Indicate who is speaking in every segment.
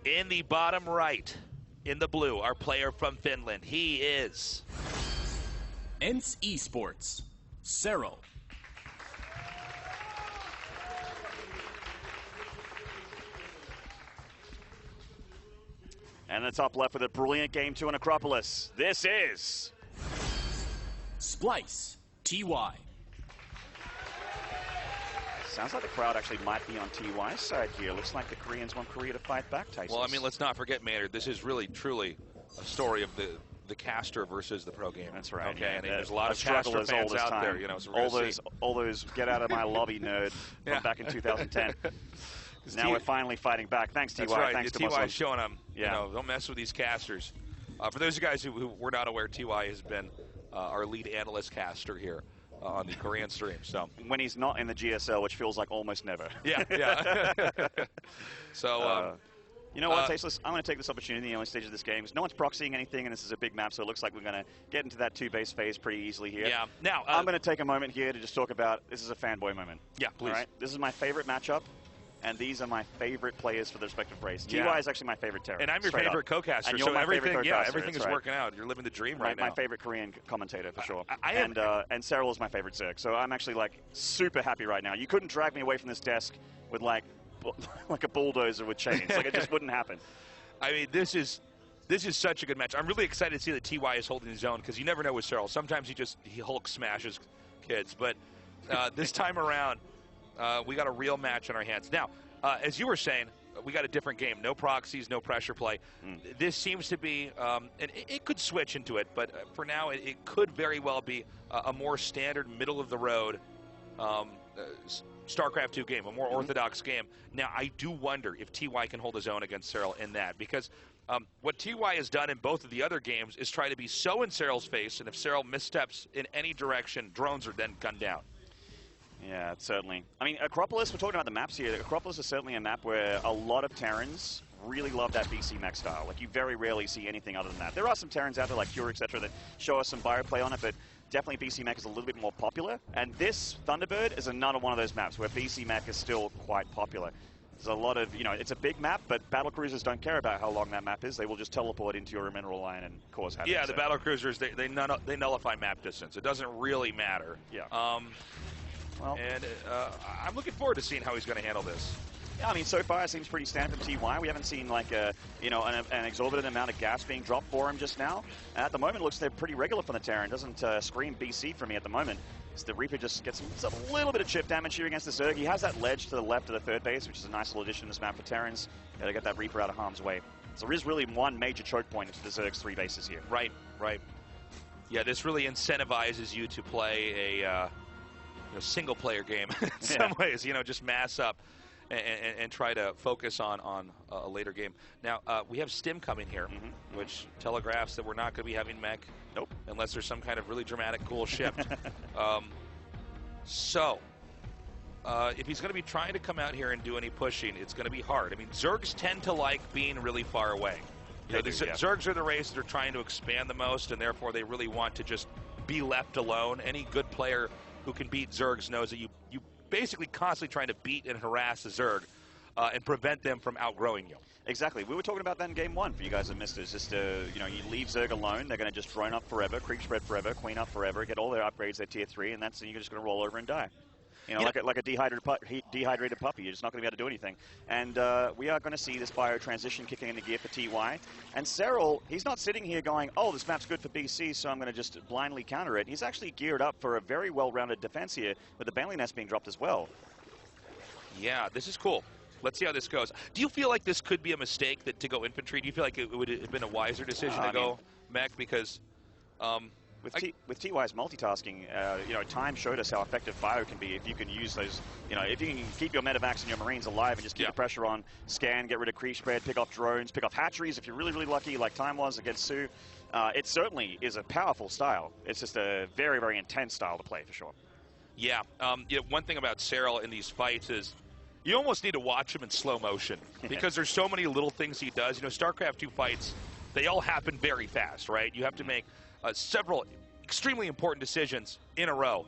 Speaker 1: In the bottom right, in the blue, our player from Finland. He is
Speaker 2: ENCE Esports, Serral.
Speaker 3: And the top left with a brilliant game 2 on Acropolis. This is
Speaker 2: Splice, TY.
Speaker 3: Sounds like the crowd actually might be on TY's side here. Looks like the Koreans want Korea to fight back, Tyson.
Speaker 1: Well, I mean, let's not forget, Maynard, this is really, truly a story of the caster versus the pro game.
Speaker 3: That's right.
Speaker 1: Okay,
Speaker 3: Yeah,
Speaker 1: and there's a lot of caster fans out there, you know. So
Speaker 3: all those get out of my lobby nerd from back in 2010. Now we're finally fighting back. Thanks, TY.
Speaker 1: That's right.
Speaker 3: Thanks to
Speaker 1: TY showing them,
Speaker 3: yeah.
Speaker 1: You know, don't mess with these casters. For those of you guys who were not aware, TY has been our lead analyst caster here on the Korean stream. So
Speaker 3: when he's not in the GSL, which feels like almost never.
Speaker 1: Yeah, yeah. So,
Speaker 3: you know what, Tasteless? I'm going to take this opportunity in the early stage of this game because no one's proxying anything, and this is a big map, so it looks like we're going to get into that 2-base phase pretty easily here.
Speaker 1: Yeah. Now,
Speaker 3: I'm going to take a moment here to just talk about, this is a fanboy moment.
Speaker 1: Yeah, please.
Speaker 3: All right? This is my favorite matchup, and these are my favorite players for the respective race.
Speaker 1: Yeah.
Speaker 3: TY is actually my favorite Terran.
Speaker 1: And I'm your favorite co-caster,
Speaker 3: and you're
Speaker 1: so
Speaker 3: my
Speaker 1: everything,
Speaker 3: favorite
Speaker 1: yeah,
Speaker 3: co-caster,
Speaker 1: everything is
Speaker 3: right.
Speaker 1: working out. You're living the dream right now.
Speaker 3: My favorite Korean commentator, for sure.
Speaker 1: And
Speaker 3: Serral is my favorite Zerg, so I'm actually, like, super happy right now. You couldn't drag me away from this desk with, like a bulldozer with chains. Like, it just wouldn't happen.
Speaker 1: I mean, this is such a good match. I'm really excited to see that TY is holding his own because you never know with Serral. Sometimes he Hulk smashes kids, but this time around, we got a real match on our hands. Now, as you were saying, we got a different game. No proxies, no pressure play. This seems to be, and it could switch into it, but for now, it could very well be a more standard, middle-of-the-road StarCraft 2 game, a more orthodox game. Now, I do wonder if TY can hold his own against Serral in that, because what TY has done in both of the other games is try to be so in Serral's face, and if Serral missteps in any direction, drones are then gunned down.
Speaker 3: Yeah, certainly. I mean, Acropolis, we're talking about the maps here. Acropolis is certainly a map where a lot of Terrans really love that BC mech style. Like, you very rarely see anything other than that. There are some Terrans out there, like Cure, etc., that show us some bioplay on it, but definitely BC mech is a little bit more popular. And this Thunderbird is another one of those maps where BC mech is still quite popular. There's a lot of, you know, it's a big map, but battle cruisers don't care about how long that map is. They will just teleport into your mineral line and cause havoc.
Speaker 1: Yeah, the battle cruisers, they nullify map distance. It doesn't really matter.
Speaker 3: Yeah.
Speaker 1: Well, and I'm looking forward to seeing how he's going to handle this.
Speaker 3: Yeah, I mean, so far it seems pretty standard from TY. We haven't seen like an exorbitant amount of gas being dropped for him just now. And at the moment, it looks they're pretty regular from the Terran. Doesn't scream BC for me at the moment. So the Reaper just gets a little bit of chip damage here against the Zerg. He has that ledge to the left of the third base, which is a nice little addition to this map for Terrans. Got to get that Reaper out of harm's way. So there is really one major choke point into the Zerg's 3 bases here.
Speaker 1: Right, right. Yeah, this really incentivizes you to play a single-player game in some ways. You know, just mass up and try to focus on a later game. Now, we have Stim coming here, which telegraphs that we're not going to be having mech.
Speaker 3: Nope.
Speaker 1: Unless there's some kind of really dramatic, cool shift. If he's going to be trying to come out here and do any pushing, it's going to be hard. I mean, Zergs tend to like being really far away. You know, Zergs are the race that are trying to expand the most, and therefore they really want to just be left alone. Any good player who can beat Zergs knows that you basically constantly trying to beat and harass the Zerg and prevent them from outgrowing you.
Speaker 3: Exactly. We were talking about that in Game 1 for you guys that missed it. It's just, you know, you leave Zerg alone, they're going to just drone up forever, creep spread forever, queen up forever, get all their upgrades, their tier 3, and you're just going to roll over and die. You know, like a dehydrated puppy. You're just not going to be able to do anything. And we are going to see this bio transition kicking into gear for TY. And Serral, he's not sitting here going, oh, this map's good for BC, so I'm going to just blindly counter it. He's actually geared up for a very well-rounded defense here, with the Bailey Nest being dropped as well.
Speaker 1: Yeah, this is cool. Let's see how this goes. Do you feel like this could be a mistake to go infantry? Do you feel like it would have been a wiser decision to go mech? Because
Speaker 3: with TY's multitasking, you know, time showed us how effective bio can be if you can use those, you know, if you can keep your medevacs and your marines alive and just keep the pressure on, scan, get rid of creep spread, pick off drones, pick off hatcheries if you're really, really lucky, like time was against Sue. It certainly is a powerful style. It's just a very, very intense style to play, for sure.
Speaker 1: Yeah. You know, one thing about Serral in these fights is you almost need to watch him in slow motion because there's so many little things he does. You know, StarCraft 2 fights, they all happen very fast, right? You have to make several extremely important decisions in a row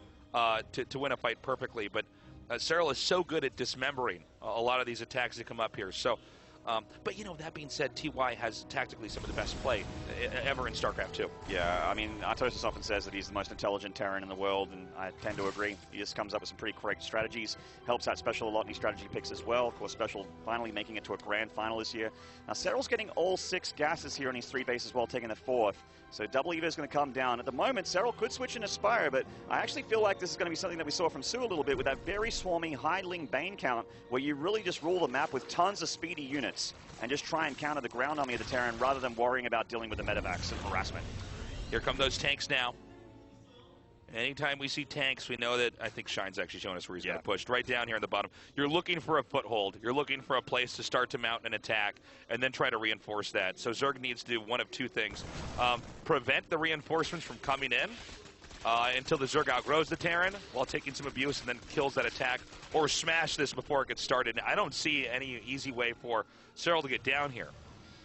Speaker 1: to win a fight perfectly. But Serral is so good at dismembering a lot of these attacks that come up here. So But, you know, that being said, TY has tactically some of the best play ever in StarCraft 2.
Speaker 3: Yeah, I mean, Artosis often says that he's the most intelligent Terran in the world, and I tend to agree. He just comes up with some pretty correct strategies, helps out Special a lot in his strategy picks as well. Of course, Special finally making it to a grand final this year. Now, Serral's getting all 6 gases here on his 3 bases while taking the 4th. So double Eva is going to come down. At the moment, Serral could switch into Spire, but I actually feel like this is going to be something that we saw from Seoul a little bit with that very swarming high-ling Bane count, where you really just rule the map with tons of speedy units and just try and counter the ground army of the Terran rather than worrying about dealing with the medevacs and harassment.
Speaker 1: Here come those tanks now. Anytime we see tanks, we know that, I think Shine's actually showing us where he's going to push. Right down here on the bottom. You're looking for a foothold. You're looking for a place to start to mount an attack and then try to reinforce that. So Zerg needs to do one of 2 things. Prevent the reinforcements from coming in until the Zerg outgrows the Terran while taking some abuse and then kills that attack, or smash this before it gets started. I don't see any easy way for Serral to get down here.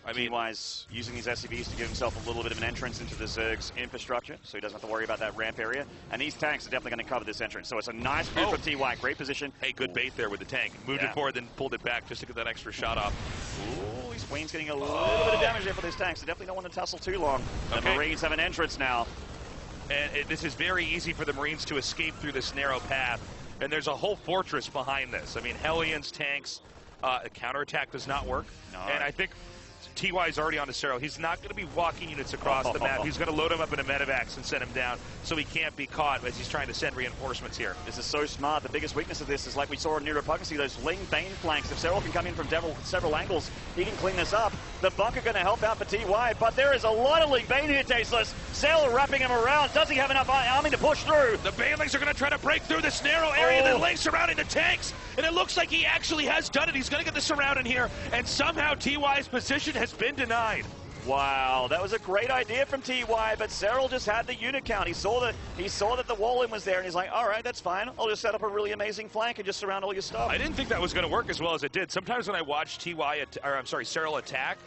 Speaker 1: I mean,
Speaker 3: Key-wise, using these SCVs to give himself a little bit of an entrance into the Zerg's infrastructure, so he doesn't have to worry about that ramp area. And these tanks are definitely going to cover this entrance. So it's a nice move from TY. Great position.
Speaker 1: Hey, good bait there with the tank. Moved it forward, then pulled it back just to get that extra shot off.
Speaker 3: Ooh, his Queen's getting a little bit of damage there for these tanks. They definitely don't want to tussle too long. The Marines have an entrance now.
Speaker 1: And this is very easy for the Marines to escape through this narrow path. And there's a whole fortress behind this. I mean, Hellions, tanks, counterattack does not work. No. And I think TY is already on to Serral. He's not going to be walking units across the map. He's going to load him up in a medevacs and send him down so he can't be caught as he's trying to send reinforcements here.
Speaker 3: This is so smart. The biggest weakness of this is, like we saw in New Repugnancy, those Ling Bane flanks. If Serral can come in from several angles, he can clean this up. The bunker going to help out for TY, but there is a lot of Ling Bane here, Tasteless. Serral wrapping him around. Does he have enough army to push through?
Speaker 1: The Banelings are going to try to break through this narrow area that Ling surrounding the tanks, and it looks like he actually has done it. He's going to get the surround in here, and somehow TY's position has been denied.
Speaker 3: Wow, that was a great idea from TY, but Serral just had the unit count. He saw that the wall-in was there, and he's like, all right, that's fine. I'll just set up a really amazing flank and just surround all your stuff.
Speaker 1: I didn't think that was going to work as well as it did. Sometimes when I watch Serral attack,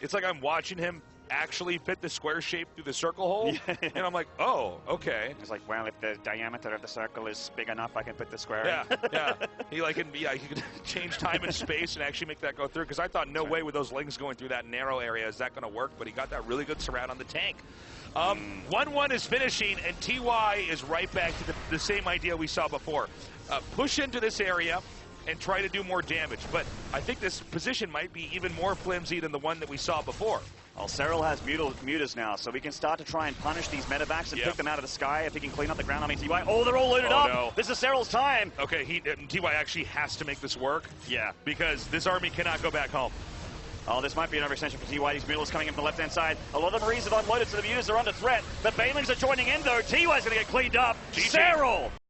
Speaker 1: it's like I'm watching him actually fit the square shape through the circle hole, and I'm like, oh, okay.
Speaker 3: It's like, well, if the diameter of the circle is big enough, I can put the square in.
Speaker 1: Yeah. He could change time and space and actually make that go through, because I thought, no way with those Lings going through that narrow area is that going to work, but he got that really good surround on the tank. 1-1 is finishing, and TY is right back to the same idea we saw before. Push into this area and try to do more damage, but I think this position might be even more flimsy than the one that we saw before.
Speaker 3: Well, Serral has mutas now, so we can start to try and punish these medevacs and pick them out of the sky if he can clean up the ground. I mean, TY, they're all loaded up. No. This is Serral's time.
Speaker 1: Okay, TY actually has to make this work.
Speaker 3: Yeah.
Speaker 1: Because this army cannot go back home.
Speaker 3: Oh, this might be an overextension for TY. These mutas coming in from the left-hand side. A lot of the Marines have unloaded, so the mutas are under threat. The Banelings are joining in, though. TY's going to get cleaned up. Serral!